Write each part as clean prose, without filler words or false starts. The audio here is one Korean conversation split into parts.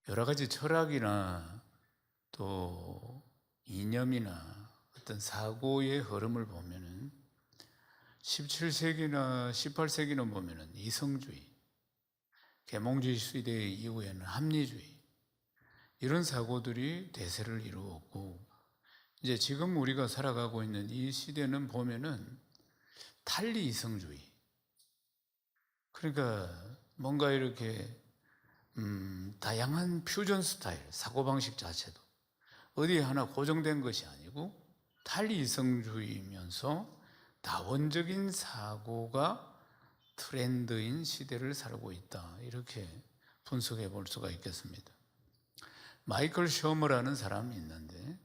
여러 가지 철학이나 또 이념이나 어떤 사고의 흐름을 보면은 17세기나 18세기는 보면은 이성주의, 계몽주의 시대 이후에는 합리주의, 이런 사고들이 대세를 이루었고, 이제 지금 우리가 살아가고 있는 이 시대는 보면은 탄리 이성주의. 그러니까 뭔가 이렇게 다양한 퓨전 스타일, 사고방식 자체도 어디 하나 고정된 것이 아니고 탄리 이성주의이면서 다원적인 사고가 트렌드인 시대를 살고 있다, 이렇게 분석해 볼 수가 있겠습니다. 마이클 셔머라는 사람이 있는데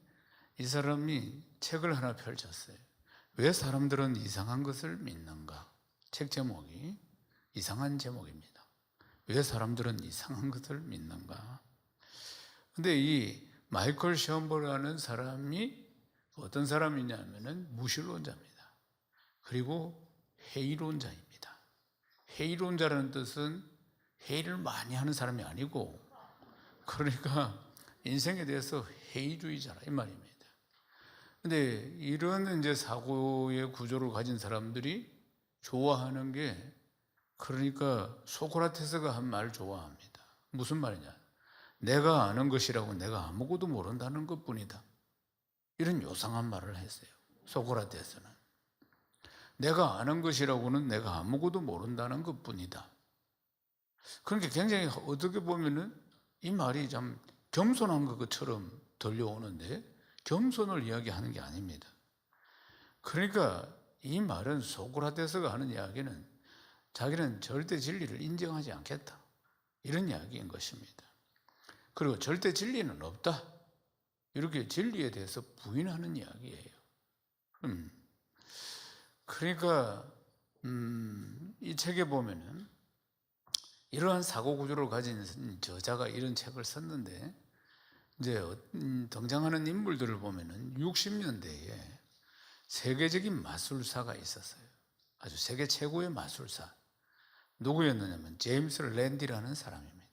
이 사람이 책을 하나 펼쳤어요. 왜 사람들은 이상한 것을 믿는가? 책 제목이 이상한 제목입니다. 왜 사람들은 이상한 것을 믿는가? 근데 이 마이클 셔머라는 사람이 어떤 사람이냐면은 무신론자입니다. 그리고 회의론자입니다. 회의론자라는 뜻은 회의를 많이 하는 사람이 아니고, 그러니까 인생에 대해서 회의주의자라 이 말입니다. 근데 이런 이제 사고의 구조를 가진 사람들이 좋아하는 게, 그러니까 소크라테스가 한 말 좋아합니다. 무슨 말이냐? 내가 아는 것이라고 내가 아무것도 모른다는 것뿐이다. 이런 요상한 말을 했어요. 소크라테스는. 내가 아는 것이라고는 내가 아무것도 모른다는 것뿐이다. 그러니까 굉장히 어떻게 보면은 이 말이 참 겸손한 것처럼 들려오는데 겸손을 이야기하는 게 아닙니다. 그러니까 이 말은 소크라테스가 하는 이야기는 자기는 절대 진리를 인정하지 않겠다, 이런 이야기인 것입니다. 그리고 절대 진리는 없다, 이렇게 진리에 대해서 부인하는 이야기예요. 그러니까 이 책에 보면은 이러한 사고 구조를 가진 저자가 이런 책을 썼는데, 이제 등장하는 인물들을 보면은 60년대에 세계적인 마술사가 있었어요. 아주 세계 최고의 마술사. 누구였느냐면 제임스 랜디라는 사람입니다.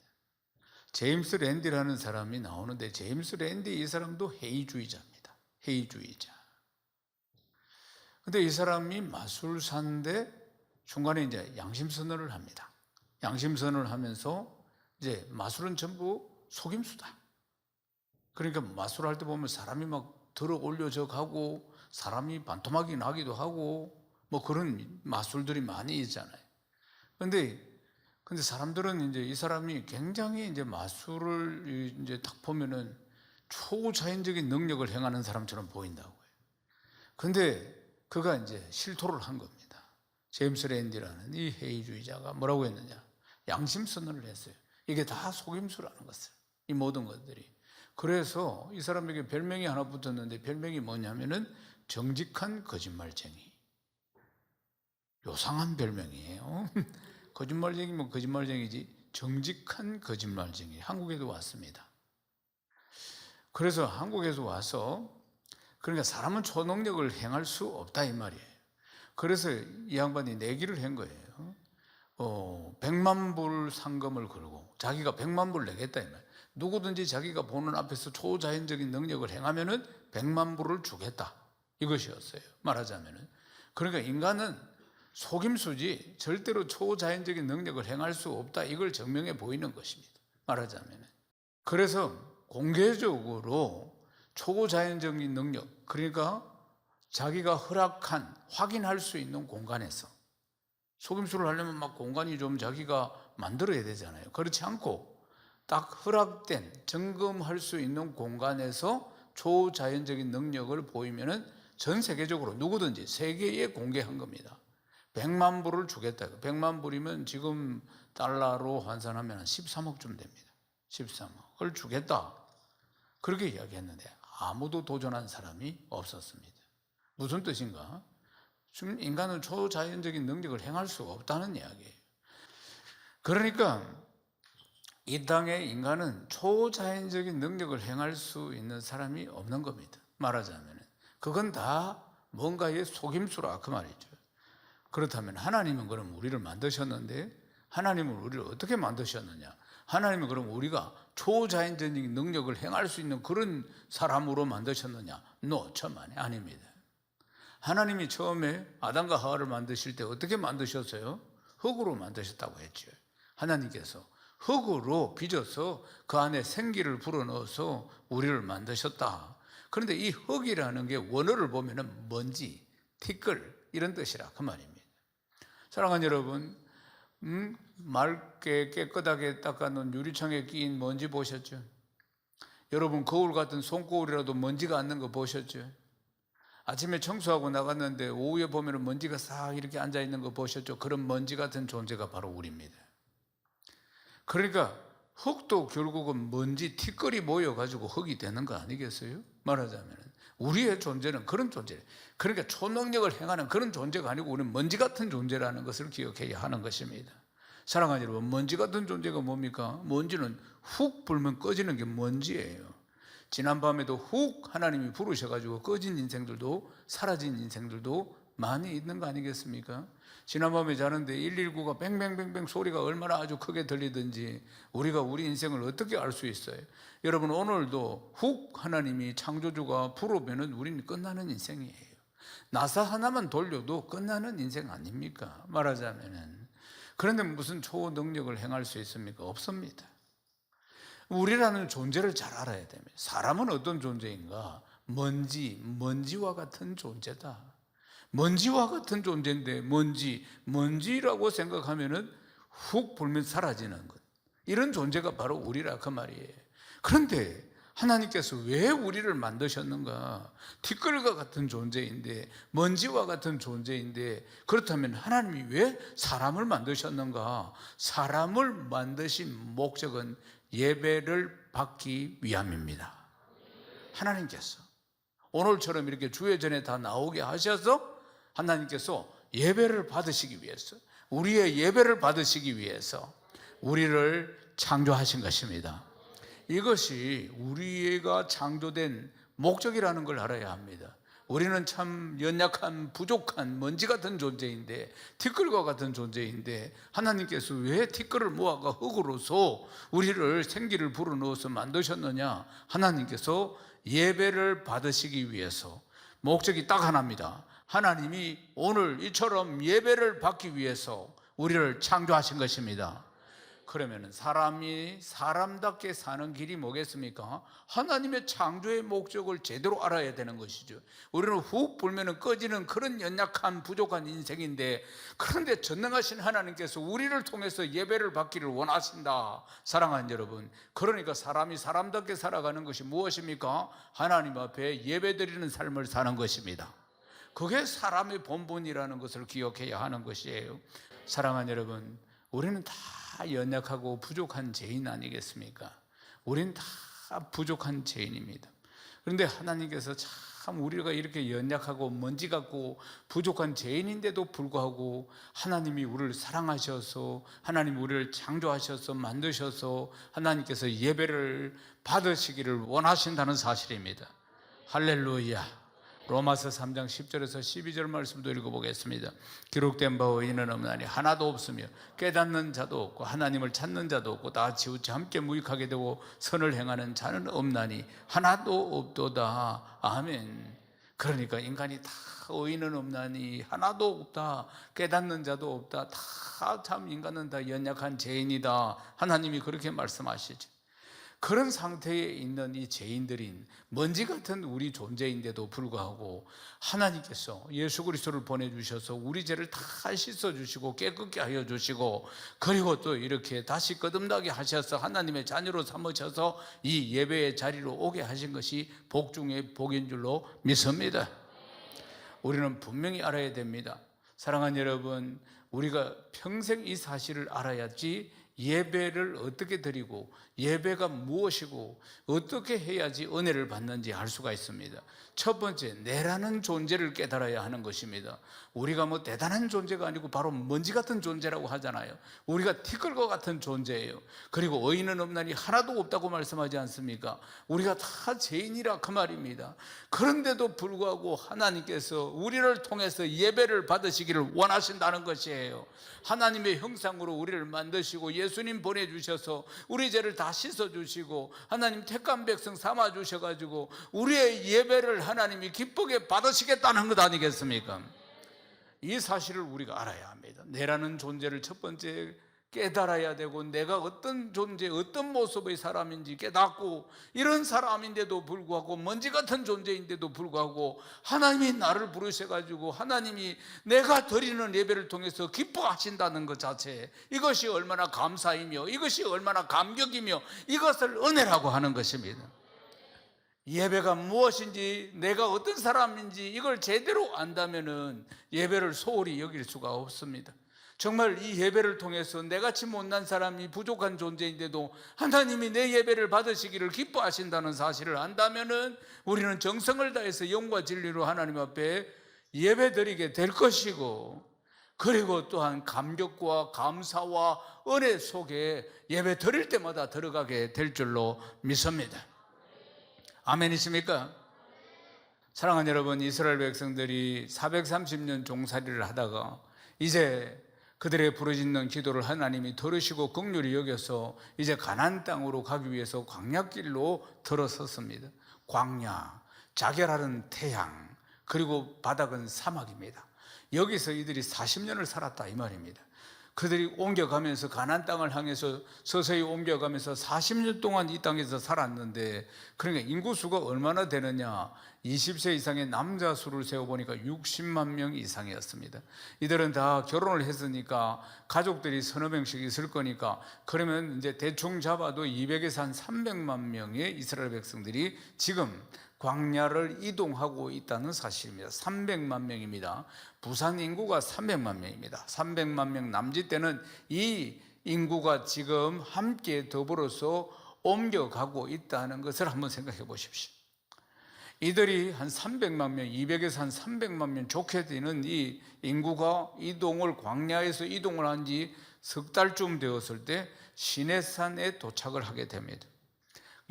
제임스 랜디라는 사람이 나오는데, 제임스 랜디 이 사람도 회의주의자입니다. 회의주의자. 근데 이 사람이 마술사인데 중간에 이제 양심선언을 합니다. 양심선언을 하면서 이제 마술은 전부 속임수다. 그러니까 마술할 때 보면 사람이 막 들어 올려져 가고 사람이 반토막이 나기도 하고 뭐 그런 마술들이 많이 있잖아요. 근데 사람들은 이제 이 사람이 굉장히 이제 마술을 이제 딱 보면은 초자연적인 능력을 행하는 사람처럼 보인다고요. 근데 그가 이제 실토를 한 겁니다. 제임스 랜디라는 이 회의주의자가 뭐라고 했느냐? 양심선언을 했어요. 이게 다 속임수라는 것을, 이 모든 것들이. 그래서 이 사람에게 별명이 하나 붙었는데, 별명이 뭐냐면은 정직한 거짓말쟁이. 요상한 별명이에요. 거짓말쟁이면 거짓말쟁이지, 정직한 거짓말쟁이. 한국에도 왔습니다. 그래서 한국에서 와서, 그러니까 사람은 초능력을 행할 수 없다 이 말이에요. 그래서 이 양반이 내기를 한 거예요. 100만 불 상금을 걸고 자기가 100만 불 내겠다 이 말이에요. 누구든지 자기가 보는 앞에서 초자연적인 능력을 행하면은 100만 불을 주겠다, 이것이었어요, 말하자면은. 그러니까 인간은 속임수지 절대로 초자연적인 능력을 행할 수 없다, 이걸 증명해 보이는 것입니다, 말하자면은. 그래서 공개적으로 초자연적인 능력, 그러니까 자기가 허락한, 확인할 수 있는 공간에서, 속임수를 하려면 막 공간이 좀 자기가 만들어야 되잖아요. 그렇지 않고 딱 허락된, 점검할 수 있는 공간에서 초자연적인 능력을 보이면은 전 세계적으로 누구든지 세계에 공개한 겁니다. 100만 불을 주겠다. 100만 불이면 지금 달러로 환산하면 한 13억쯤 됩니다. 13억을 주겠다, 그렇게 이야기했는데 아무도 도전한 사람이 없었습니다. 무슨 뜻인가? 지금 인간은 초자연적인 능력을 행할 수가 없다는 이야기예요. 그러니까 이 땅에 인간은 초자연적인 능력을 행할 수 있는 사람이 없는 겁니다, 말하자면. 그건 다 뭔가의 속임수라, 그 말이죠. 그렇다면 하나님은 그럼 우리를 만드셨는데, 하나님은 우리를 어떻게 만드셨느냐? 하나님은 그럼 우리가 초자연적인 능력을 행할 수 있는 그런 사람으로 만드셨느냐? 천만에 아닙니다. 하나님이 처음에 아담과 하와를 만드실 때 어떻게 만드셨어요? 흙으로 만드셨다고 했죠. 하나님께서 흙으로 빚어서 그 안에 생기를 불어넣어서 우리를 만드셨다. 그런데 이 흙이라는 게 원어를 보면은 먼지, 티끌 이런 뜻이라 그 말입니다. 사랑하는 여러분, 맑게 깨끗하게 닦아놓은 유리창에 끼인 먼지 보셨죠? 여러분 거울 같은 손거울이라도 먼지가 앉는 거 보셨죠? 아침에 청소하고 나갔는데 오후에 보면 먼지가 싹 이렇게 앉아있는 거 보셨죠? 그런 먼지 같은 존재가 바로 우리입니다. 그러니까 흙도 결국은 먼지, 티끌이 모여가지고 흙이 되는 거 아니겠어요? 말하자면 우리의 존재는 그런 존재예요. 그러니까 초능력을 행하는 그런 존재가 아니고 우리는 먼지 같은 존재라는 것을 기억해야 하는 것입니다. 사랑하는 여러분, 먼지 같은 존재가 뭡니까? 먼지는 훅 불면 꺼지는 게 먼지예요. 지난밤에도 훅 하나님이 부르셔가지고 꺼진 인생들도 사라진 인생들도 많이 있는 거 아니겠습니까? 지난밤에 자는데 119가 뱅뱅뱅뱅 소리가 얼마나 아주 크게 들리든지 우리가 우리 인생을 어떻게 알 수 있어요? 여러분 오늘도 훅 하나님이 창조주가 부르면 우리는 끝나는 인생이에요. 나사 하나만 돌려도 끝나는 인생 아닙니까? 말하자면은. 그런데 무슨 초능력을 행할 수 있습니까? 없습니다. 우리라는 존재를 잘 알아야 됩니다. 사람은 어떤 존재인가? 먼지와 같은 존재다. 먼지와 같은 존재인데 먼지라고 생각하면은 훅 불면 사라지는 것. 이런 존재가 바로 우리라 그 말이에요. 그런데 하나님께서 왜 우리를 만드셨는가? 티끌과 같은 존재인데 먼지와 같은 존재인데 그렇다면 하나님이 왜 사람을 만드셨는가? 사람을 만드신 목적은 예배를 받기 위함입니다. 하나님께서 오늘처럼 이렇게 주회전에 다 나오게 하셔서 하나님께서 예배를 받으시기 위해서 우리의 예배를 받으시기 위해서 우리를 창조하신 것입니다. 이것이 우리가 창조된 목적이라는 걸 알아야 합니다. 우리는 참 연약한 부족한 먼지 같은 존재인데 티끌과 같은 존재인데 하나님께서 왜 티끌을 모아가 흙으로서 우리를 생기를 불어넣어서 만드셨느냐? 하나님께서 예배를 받으시기 위해서 목적이 딱 하나입니다. 하나님이 오늘 이처럼 예배를 받기 위해서 우리를 창조하신 것입니다. 그러면 사람이 사람답게 사는 길이 뭐겠습니까? 하나님의 창조의 목적을 제대로 알아야 되는 것이죠. 우리는 훅 불면 꺼지는 그런 연약한 부족한 인생인데 그런데 전능하신 하나님께서 우리를 통해서 예배를 받기를 원하신다. 사랑하는 여러분, 그러니까 사람이 사람답게 살아가는 것이 무엇입니까? 하나님 앞에 예배드리는 삶을 사는 것입니다. 그게 사람의 본분이라는 것을 기억해야 하는 것이에요. 사랑하는 여러분, 우리는 다 연약하고 부족한 죄인 아니겠습니까? 우리는 다 부족한 죄인입니다. 그런데 하나님께서 참 우리가 이렇게 연약하고 먼지 같고 부족한 죄인인데도 불구하고 하나님이 우리를 사랑하셔서 하나님 우리를 창조하셔서 만드셔서 하나님께서 예배를 받으시기를 원하신다는 사실입니다. 할렐루야. 로마서 3장 10절에서 12절 말씀도 읽어보겠습니다. 기록된 바와 이는 없나니 하나도 없으며 깨닫는 자도 없고 하나님을 찾는 자도 없고 다 치우쳐 함께 무익하게 되고 선을 행하는 자는 없나니 하나도 없도다. 아멘. 그러니까 인간이 다 의인은 없나니 하나도 없다. 깨닫는 자도 없다. 다 참 인간은 다 연약한 죄인이다. 하나님이 그렇게 말씀하시죠. 그런 상태에 있는 이 죄인들인 먼지 같은 우리 존재인데도 불구하고 하나님께서 예수 그리스도를 보내주셔서 우리 죄를 다 씻어주시고 깨끗게 하여 주시고 그리고 또 이렇게 다시 거듭나게 하셔서 하나님의 자녀로 삼으셔서 이 예배의 자리로 오게 하신 것이 복 중에 복인 줄로 믿습니다. 우리는 분명히 알아야 됩니다. 사랑하는 여러분, 우리가 평생 이 사실을 알아야지 예배를 어떻게 드리고 예배가 무엇이고 어떻게 해야지 은혜를 받는지 알 수가 있습니다. 첫 번째, 내라는 존재를 깨달아야 하는 것입니다. 우리가 뭐 대단한 존재가 아니고 바로 먼지 같은 존재라고 하잖아요. 우리가 티끌과 같은 존재예요. 그리고 의인은 없나니 하나도 없다고 말씀하지 않습니까? 우리가 다 죄인이라 그 말입니다. 그런데도 불구하고 하나님께서 우리를 통해서 예배를 받으시기를 원하신다는 것이에요. 하나님의 형상으로 우리를 만드시고 예수님 보내주셔서 우리 죄를 다 씻어주시고 하나님 택한 백성 삼아주셔가지고 우리의 예배를 하나님이 기쁘게 받으시겠다는 것 아니겠습니까? 이 사실을 우리가 알아야 합니다. 내라는 존재를 첫 번째 깨달아야 되고, 내가 어떤 존재, 어떤 모습의 사람인지 깨닫고, 이런 사람인데도 불구하고, 먼지 같은 존재인데도 불구하고 하나님이 나를 부르셔가지고 하나님이 내가 드리는 예배를 통해서 기뻐하신다는 것 자체, 이것이 얼마나 감사이며 이것이 얼마나 감격이며 이것을 은혜라고 하는 것입니다. 예배가 무엇인지, 내가 어떤 사람인지 이걸 제대로 안다면은 예배를 소홀히 여길 수가 없습니다. 정말 이 예배를 통해서 내같이 못난 사람이, 부족한 존재인데도 하나님이 내 예배를 받으시기를 기뻐하신다는 사실을 안다면은 우리는 정성을 다해서 영과 진리로 하나님 앞에 예배드리게 될 것이고, 그리고 또한 감격과 감사와 은혜 속에 예배 드릴 때마다 들어가게 될 줄로 믿습니다. 아멘이십니까? 사랑하는 여러분, 이스라엘 백성들이 430년 종살이를 하다가 이제 그들의 부르짖는 기도를 하나님이 들으시고 긍휼히 여겨서 이제 가나안 땅으로 가기 위해서 광야길로 들어섰습니다. 광야, 자결하는 태양, 그리고 바닥은 사막입니다. 여기서 이들이 40년을 살았다 이 말입니다. 그들이 옮겨가면서 가나안 땅을 향해서 서서히 옮겨가면서 40년 동안 이 땅에서 살았는데, 그러니까 인구수가 얼마나 되느냐, 20세 이상의 남자 수를 세어보니까 60만 명 이상이었습니다. 이들은 다 결혼을 했으니까 가족들이 서너 명씩 있을 거니까, 그러면 이제 대충 잡아도 200에서 한 300만 명의 이스라엘 백성들이 지금 광야를 이동하고 있다는 사실입니다. 300만 명입니다. 부산 인구가 300만 명입니다. 300만 명 남짓 되는 이 인구가 지금 함께 더불어서 옮겨가고 있다는 것을 한번 생각해 보십시오. 이들이 한 300만 명, 200에서 한 300만 명 좋게 되는 이 인구가 이동을, 광야에서 이동을 한 지 석 달쯤 되었을 때 시내산에 도착을 하게 됩니다.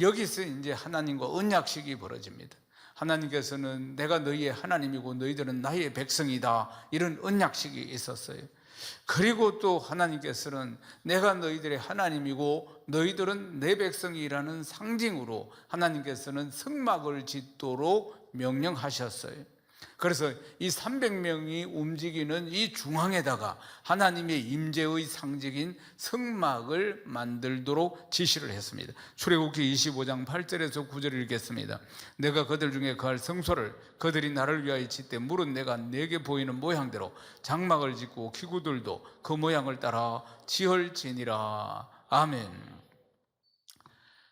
여기서 이제 하나님과 언약식이 벌어집니다. 하나님께서는 내가 너희의 하나님이고 너희들은 나의 백성이다, 이런 언약식이 있었어요. 그리고 또 하나님께서는 내가 너희들의 하나님이고 너희들은 내 백성이라는 상징으로 하나님께서는 성막을 짓도록 명령하셨어요. 그래서 이 300명이 움직이는 이 중앙에다가 하나님의 임재의 상징인 성막을 만들도록 지시를 했습니다. 출애굽기 25장 8절에서 9절을 읽겠습니다. 내가 그들 중에 거할 성소를 그들이 나를 위하여 짓되 물은 내가 내게 보이는 모양대로 장막을 짓고 기구들도 그 모양을 따라 지을지니라. 아멘.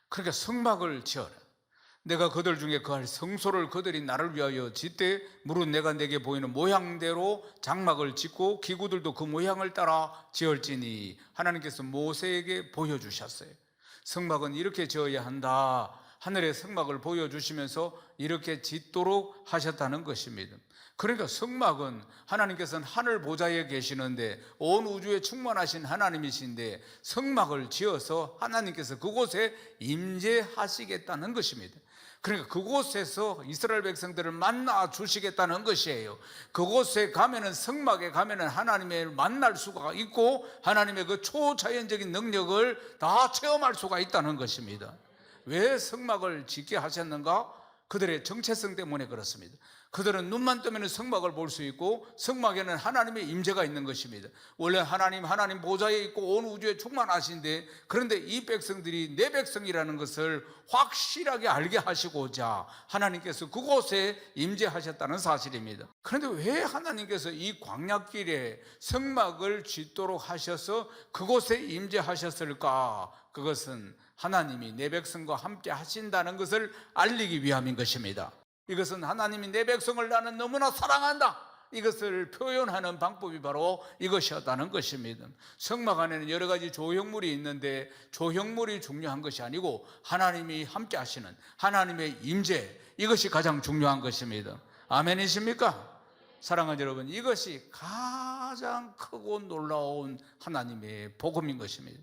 그러니까 성막을 지어라. 내가 그들 중에 거할 성소를 그들이 나를 위하여 짓되 물은 내가 내게 보이는 모양대로 장막을 짓고 기구들도 그 모양을 따라 지을지니. 하나님께서 모세에게 보여주셨어요. 성막은 이렇게 지어야 한다. 하늘의 성막을 보여주시면서 이렇게 짓도록 하셨다는 것입니다. 그러니까 성막은 하나님께서는 하늘 보좌에 계시는데 온 우주에 충만하신 하나님이신데 성막을 지어서 하나님께서 그곳에 임재하시겠다는 것입니다. 그러니까 그곳에서 이스라엘 백성들을 만나 주시겠다는 것이에요. 그곳에 가면은, 성막에 가면은 하나님을 만날 수가 있고 하나님의 그 초자연적인 능력을 다 체험할 수가 있다는 것입니다. 왜 성막을 짓게 하셨는가? 그들의 정체성 때문에 그렇습니다. 그들은 눈만 뜨면 성막을 볼 수 있고 성막에는 하나님의 임재가 있는 것입니다. 원래 하나님 보좌에 있고 온 우주에 충만하신데, 그런데 이 백성들이 내 백성이라는 것을 확실하게 알게 하시고자 하나님께서 그곳에 임재하셨다는 사실입니다. 그런데 왜 하나님께서 이 광야길에 성막을 짓도록 하셔서 그곳에 임재하셨을까? 그것은 하나님이 내 백성과 함께 하신다는 것을 알리기 위함인 것입니다. 이것은 하나님이 내 백성을 나는 너무나 사랑한다, 이것을 표현하는 방법이 바로 이것이었다는 것입니다. 성막 안에는 여러 가지 조형물이 있는데 조형물이 중요한 것이 아니고 하나님이 함께 하시는 하나님의 임재, 이것이 가장 중요한 것입니다. 아멘이십니까? 사랑하는 여러분, 이것이 가장 크고 놀라운 하나님의 복음인 것입니다.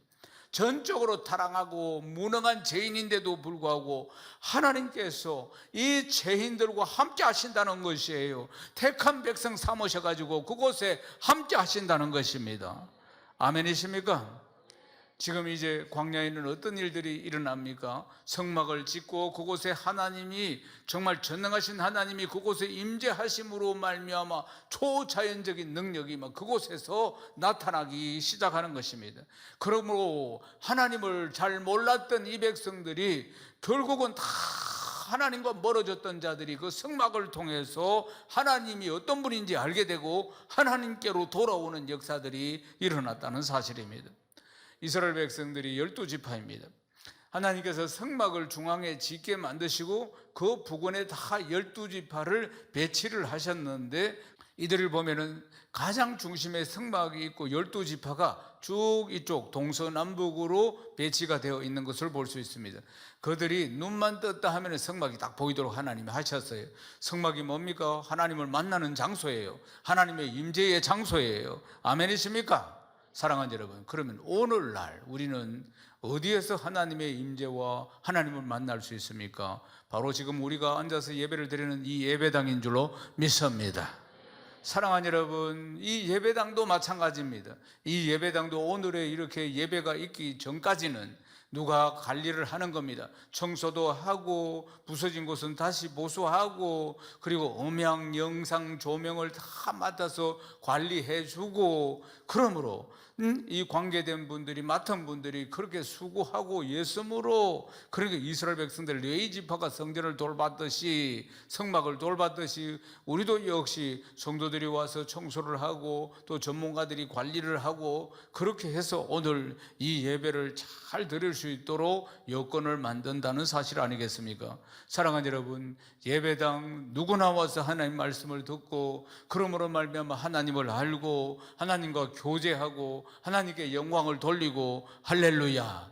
전적으로 타락하고 무능한 죄인인데도 불구하고 하나님께서 이 죄인들과 함께 하신다는 것이에요. 택한 백성 삼으셔가지고 그곳에 함께 하신다는 것입니다. 아멘이십니까? 지금 이제 광야에는 어떤 일들이 일어납니까? 성막을 짓고 그곳에 하나님이, 정말 전능하신 하나님이 그곳에 임재하심으로 말미암아 초자연적인 능력이 막 그곳에서 나타나기 시작하는 것입니다. 그러므로 하나님을 잘 몰랐던 이 백성들이 결국은 다 하나님과 멀어졌던 자들이 그 성막을 통해서 하나님이 어떤 분인지 알게 되고 하나님께로 돌아오는 역사들이 일어났다는 사실입니다. 이스라엘 백성들이 12지파입니다. 하나님께서 성막을 중앙에 짓게 만드시고 그 부근에 다 12지파를 배치를 하셨는데, 이들을 보면은 가장 중심에 성막이 있고 12지파가 쭉 이쪽 동서남북으로 배치가 되어 있는 것을 볼 수 있습니다. 그들이 눈만 떴다 하면 성막이 딱 보이도록 하나님이 하셨어요. 성막이 뭡니까? 하나님을 만나는 장소예요. 하나님의 임재의 장소예요. 아멘이십니까? 사랑하는 여러분, 그러면 오늘날 우리는 어디에서 하나님의 임재와 하나님을 만날 수 있습니까? 바로 지금 우리가 앉아서 예배를 드리는 이 예배당인 줄로 믿습니다. 사랑하는 여러분, 이 예배당도 마찬가지입니다. 이 예배당도 오늘에 이렇게 예배가 있기 전까지는 누가 관리를 하는 겁니다. 청소도 하고 부서진 곳은 다시 보수하고, 그리고 음향, 영상, 조명을 다 맡아서 관리해 주고, 그러므로 이 관계된 분들이, 맡은 분들이 그렇게 수고하고 예수므로, 그러니까 이스라엘 백성들 레위지파가 성전을 돌봤듯이, 성막을 돌봤듯이 우리도 역시 성도들이 와서 청소를 하고 또 전문가들이 관리를 하고, 그렇게 해서 오늘 이 예배를 잘 드릴 수 있도록 여건을 만든다는 사실 아니겠습니까? 사랑하는 여러분, 예배당 누구나 와서 하나님 말씀을 듣고, 그러므로 말미암아 하나님을 알고 하나님과 교제하고 하나님께 영광을 돌리고, 할렐루야,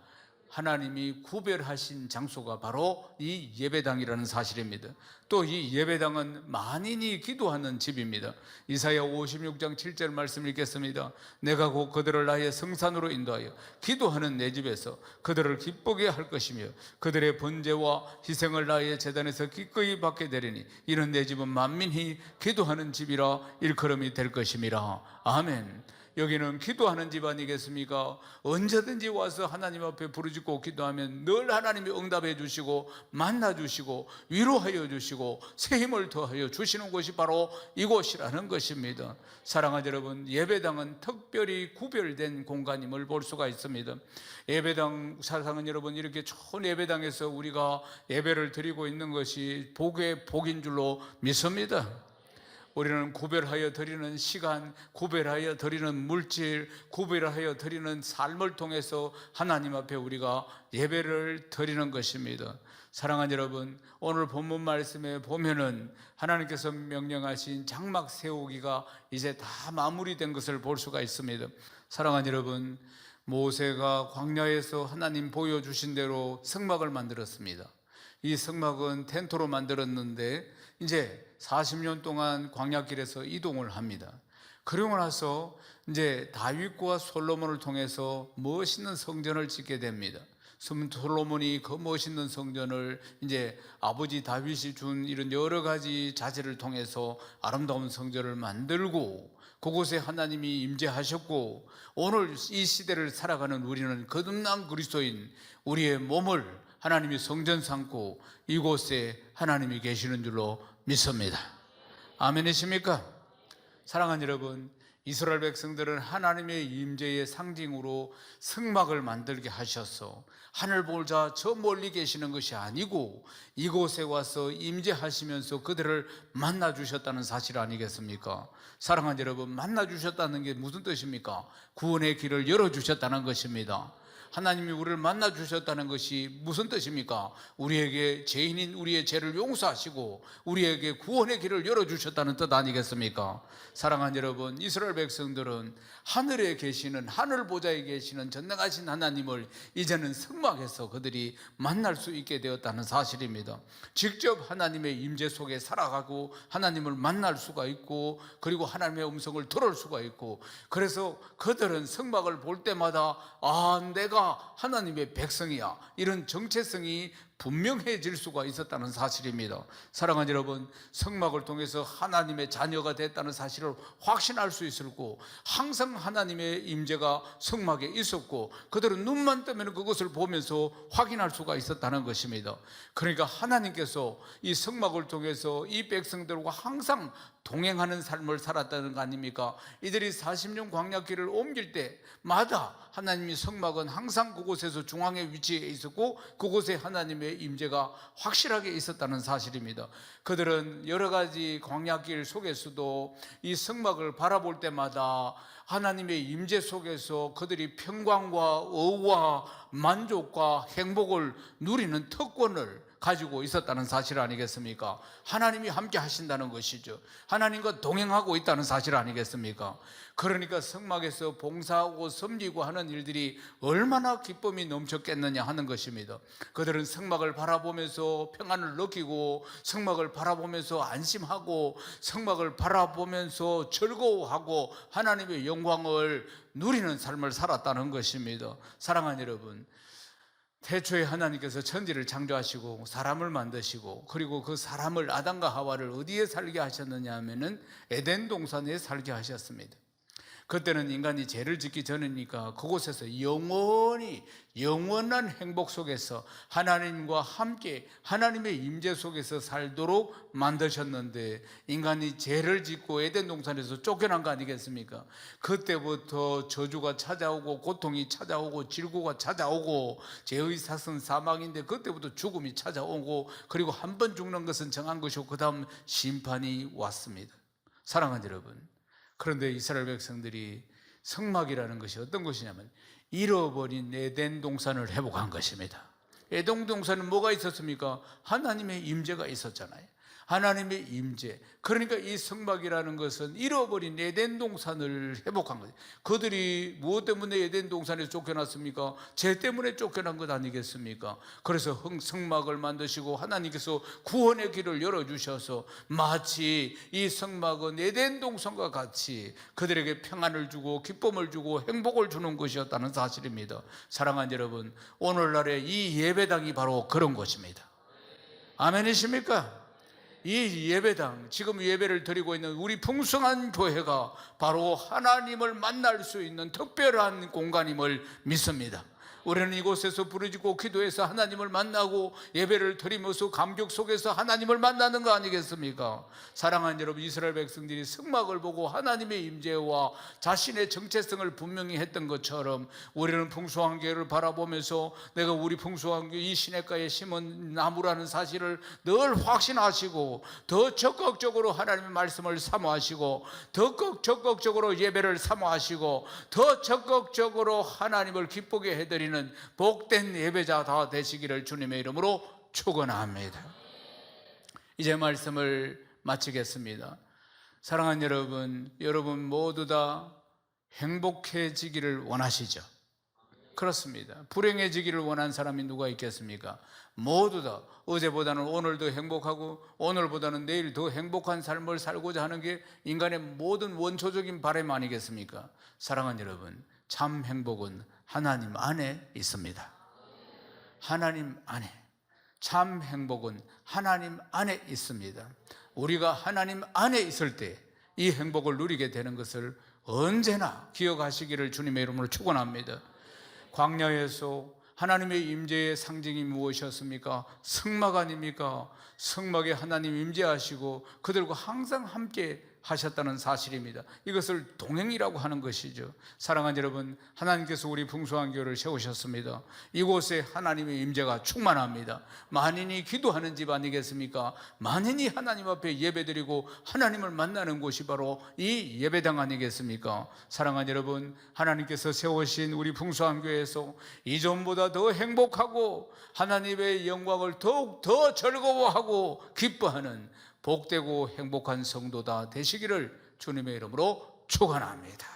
하나님이 구별하신 장소가 바로 이 예배당이라는 사실입니다. 또 이 예배당은 만인이 기도하는 집입니다. 이사야 56장 7절 말씀 읽겠습니다. 내가 곧 그들을 나의 성산으로 인도하여 기도하는 내 집에서 그들을 기쁘게 할 것이며 그들의 번제와 희생을 나의 제단에서 기꺼이 받게 되리니 이는 내 집은 만민이 기도하는 집이라 일컬음이 될 것임이라. 아멘. 여기는 기도하는 집 아니겠습니까? 언제든지 와서 하나님 앞에 부르짖고 기도하면 늘 하나님이 응답해 주시고 만나 주시고 위로하여 주시고 새 힘을 더하여 주시는 곳이 바로 이곳이라는 것입니다. 사랑하는 여러분, 예배당은 특별히 구별된 공간임을 볼 수가 있습니다. 예배당, 사랑하는 여러분, 이렇게 좋은 예배당에서 우리가 예배를 드리고 있는 것이 복의 복인 줄로 믿습니다. 우리는 구별하여 드리는 시간, 구별하여 드리는 물질, 구별하여 드리는 삶을 통해서 하나님 앞에 우리가 예배를 드리는 것입니다. 사랑하는 여러분, 오늘 본문 말씀에 보면은 하나님께서 명령하신 장막 세우기가 이제 다 마무리된 것을 볼 수가 있습니다. 사랑하는 여러분, 모세가 광야에서 하나님 보여주신 대로 성막을 만들었습니다. 이 성막은 텐트로 만들었는데 이제 40년 동안 광야길에서 이동을 합니다. 그러고 나서 이제 다윗과 솔로몬을 통해서 멋있는 성전을 짓게 됩니다. 솔로몬이 그 멋있는 성전을 이제 아버지 다윗이 준 이런 여러 가지 자재를 통해서 아름다운 성전을 만들고, 그곳에 하나님이 임재하셨고, 오늘 이 시대를 살아가는 우리는 거듭난 그리스도인 우리의 몸을 하나님이 성전 삼고 이곳에 하나님이 계시는 줄로 믿습니다. 아멘이십니까? 사랑하는 여러분, 이스라엘 백성들은 하나님의 임재의 상징으로 성막을 만들게 하셔서 하늘 보자 저 멀리 계시는 것이 아니고 이곳에 와서 임재하시면서 그들을 만나 주셨다는 사실 아니겠습니까? 사랑하는 여러분, 만나 주셨다는 게 무슨 뜻입니까? 구원의 길을 열어 주셨다는 것입니다. 하나님이 우리를 만나 주셨다는 것이 무슨 뜻입니까? 우리에게 죄인인 우리의 죄를 용서하시고 우리에게 구원의 길을 열어주셨다는 뜻 아니겠습니까? 사랑하는 여러분, 이스라엘 백성들은 하늘에 계시는, 하늘 보좌에 계시는 전능하신 하나님을 이제는 성막에서 그들이 만날 수 있게 되었다는 사실입니다. 직접 하나님의 임재 속에 살아가고 하나님을 만날 수가 있고, 그리고 하나님의 음성을 들을 수가 있고, 그래서 그들은 성막을 볼 때마다 내가 다 하나님의 백성이야, 이런 정체성이 분명해질 수가 있었다는 사실입니다. 사랑하는 여러분, 성막을 통해서 하나님의 자녀가 됐다는 사실을 확신할 수 있었고, 항상 하나님의 임재가 성막에 있었고, 그들은 눈만 뜨면 그것을 보면서 확인할 수가 있었다는 것입니다. 그러니까 하나님께서 이 성막을 통해서 이 백성들과 항상 동행하는 삶을 살았다는 거 아닙니까? 이들이 40년 광야길을 옮길 때마다 하나님의 성막은 항상 그곳에서 중앙에 위치해 있었고, 그곳에 하나님의 임재가 확실하게 있었다는 사실입니다. 그들은 여러 가지 광야길 속에서도 이 성막을 바라볼 때마다 하나님의 임재 속에서 그들이 평강과 의와 만족과 행복을 누리는 특권을 가지고 있었다는 사실 아니겠습니까? 하나님이 함께 하신다는 것이죠. 하나님과 동행하고 있다는 사실 아니겠습니까? 그러니까 성막에서 봉사하고 섬기고 하는 일들이 얼마나 기쁨이 넘쳤겠느냐 하는 것입니다. 그들은 성막을 바라보면서 평안을 느끼고, 성막을 바라보면서 안심하고, 성막을 바라보면서 즐거워하고 하나님의 영광을 누리는 삶을 살았다는 것입니다. 사랑하는 여러분, 태초에 하나님께서 천지를 창조하시고 사람을 만드시고, 그리고 그 사람을, 아담과 하와를 어디에 살게 하셨느냐 하면은 에덴 동산에 살게 하셨습니다. 그때는 인간이 죄를 짓기 전이니까 그곳에서 영원한 행복 속에서 하나님과 함께 하나님의 임재 속에서 살도록 만드셨는데, 인간이 죄를 짓고 에덴 동산에서 쫓겨난 거 아니겠습니까? 그때부터 저주가 찾아오고, 고통이 찾아오고, 질고가 찾아오고, 죄의 삭은 사망인데 그때부터 죽음이 찾아오고, 그리고 한 번 죽는 것은 정한 것이고 그 다음 심판이 왔습니다. 사랑하는 여러분, 그런데 이스라엘 백성들이 성막이라는 것이 어떤 것이냐면 잃어버린 에덴 동산을 회복한 것입니다. 에덴 동산은 뭐가 있었습니까? 하나님의 임재가 있었잖아요. 하나님의 임재. 그러니까 이 성막이라는 것은 잃어버린 에덴 동산을 회복한 거예요. 그들이 무엇 때문에 에덴 동산에서 쫓겨났습니까? 죄 때문에 쫓겨난 것 아니겠습니까? 그래서 성막을 만드시고 하나님께서 구원의 길을 열어주셔서 마치 이 성막은 에덴 동산과 같이 그들에게 평안을 주고 기쁨을 주고 행복을 주는 것이었다는 사실입니다. 사랑하는 여러분, 오늘날의 이 예배당이 바로 그런 것입니다. 아멘이십니까? 이 예배당, 지금 예배를 드리고 있는 우리 풍성한 교회가 바로 하나님을 만날 수 있는 특별한 공간임을 믿습니다. 우리는 이곳에서 부르짖고 기도해서 하나님을 만나고 예배를 드리면서 감격 속에서 하나님을 만나는 거 아니겠습니까? 사랑하는 여러분, 이스라엘 백성들이 성막을 보고 하나님의 임재와 자신의 정체성을 분명히 했던 것처럼 우리는 풍성한 교회를 바라보면서 내가 우리 풍성한 교회 이 시냇가에 심은 나무라는 사실을 늘 확신하시고, 더 적극적으로 하나님의 말씀을 사모하시고, 더 적극적으로 예배를 사모하시고, 더 적극적으로 하나님을 기쁘게 해드리는 복된 예배자 다 되시기를 주님의 이름으로 축원합니다. 이제 말씀을 마치겠습니다. 사랑하는 여러분, 여러분 모두 다 행복해지기를 원하시죠? 그렇습니다. 불행해지기를 원하는 사람이 누가 있겠습니까? 모두 다 어제보다는 오늘 더 행복하고 오늘보다는 내일 더 행복한 삶을 살고자 하는 게 인간의 모든 원초적인 바람 아니겠습니까? 사랑하는 여러분, 참 행복은 하나님 안에 있습니다. 하나님 안에. 참 행복은 하나님 안에 있습니다. 우리가 하나님 안에 있을 때 이 행복을 누리게 되는 것을 언제나 기억하시기를 주님의 이름으로 축원합니다. 광야에서 하나님의 임재의 상징이 무엇이었습니까? 성막 아닙니까? 성막에 하나님 임재하시고 그들과 항상 함께 하셨다는 사실입니다. 이것을 동행이라고 하는 것이죠. 사랑하는 여러분, 하나님께서 우리 풍성한 교회를 세우셨습니다. 이곳에 하나님의 임재가 충만합니다. 만인이 기도하는 집 아니겠습니까? 만인이 하나님 앞에 예배드리고 하나님을 만나는 곳이 바로 이 예배당 아니겠습니까? 사랑하는 여러분, 하나님께서 세우신 우리 풍성한 교회에서 이전보다 더 행복하고 하나님의 영광을 더욱 더 즐거워하고 기뻐하는 복되고 행복한 성도다 되시기를 주님의 이름으로 축원합니다.